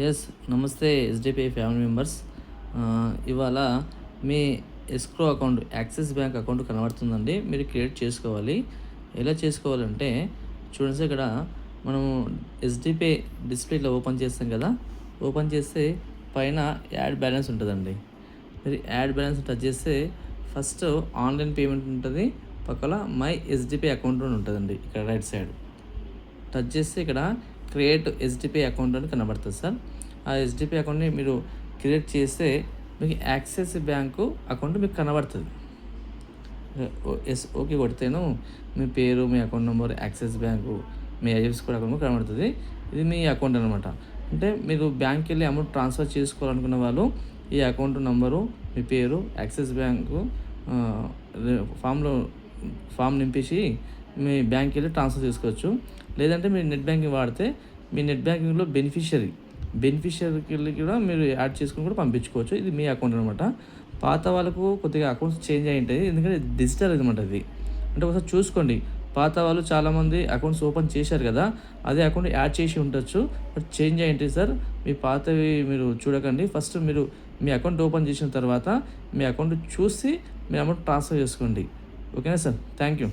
Yes. నమస్తే SDPI family members. ఇవాళ మీ escrow account Axis bank account కనబడుతుందండి. మీరు క్రియేట్ చేసుకోవాలి. ఎలా చేసుకోవాలంటే చూడండి సార్, ఇక్కడ మనము ఎస్‌డిపిఐ డిస్‌ప్లే ఇట్లా ఓపెన్ చేస్తాం కదా! ఓపెన్ చేస్తే పైన యాడ్ బ్యాలెన్స్ ఉంటదండి. మీరు యాడ్ బ్యాలెన్స్ టచ్ చేస్తే ఫస్ట్ ఆన్‌లైన్ పేమెంట్ ఉంటది. పక్కల మై ఎస్‌డిపిఐ అకౌంట్ అని ఉంటదండి ఇక్కడ రైట్ సైడ్. టచ్ చేస్తే ఇక్కడ క్రియేట్ ఎస్‌డిపిఐ అకౌంట్ అని కనబడుతుంది సార్. ఆ ఎస్‌డిపిఐ అకౌంట్‌ని మీరు క్రియేట్ చేస్తే మీకు యాక్సిస్ బ్యాంకు అకౌంట్ మీకు కనబడుతుంది. ఓకే కొడితేను మీ పేరు, మీ అకౌంట్ నెంబర్, యాక్సిస్ బ్యాంకు, మీ ఐఎఫ్ఎస్సి కోడ్ అకౌంట్ కనబడుతుంది. ఇది మీ అకౌంట్ అనమాట. అంటే మీరు బ్యాంక్కి వెళ్ళి అమౌంట్ ట్రాన్స్ఫర్ చేసుకోవాలనుకున్న వాళ్ళు ఈ అకౌంట్ నంబరు, మీ పేరు, యాక్సిస్ బ్యాంకు ఫామ్ నింపేసి మీ బ్యాంక్కి వెళ్ళి ట్రాన్స్ఫర్ చేసుకోవచ్చు. లేదంటే మీరు నెట్ బ్యాంకింగ్ వాడితే మీ నెట్ బ్యాంకింగ్లో బెనిఫిషియరీకి కూడా మీరు యాడ్ చేసుకుని కూడా పంపించుకోవచ్చు. ఇది మీ అకౌంట్ అనమాట. పాత వాళ్ళకు కొద్దిగా అకౌంట్స్ చేంజ్ అయి ఉంటాయి, ఎందుకంటే డిజిటల్ అనమాట ఇది. అంటే ఒకసారి చూసుకోండి. పాత వాళ్ళు చాలామంది అకౌంట్స్ ఓపెన్ చేశారు కదా, అదే అకౌంట్ యాడ్ చేసి ఉండొచ్చు, బట్ చేంజ్ అయి ఉంటాయి సార్. మీ పాతవి మీరు చూడకండి. ఫస్ట్ మీరు మీ అకౌంట్ ఓపెన్ చేసిన తర్వాత మీ అకౌంట్ చూసి మీ అమౌంట్ ట్రాన్స్ఫర్ చేసుకోండి. ఓకేనా సార్? Thank you.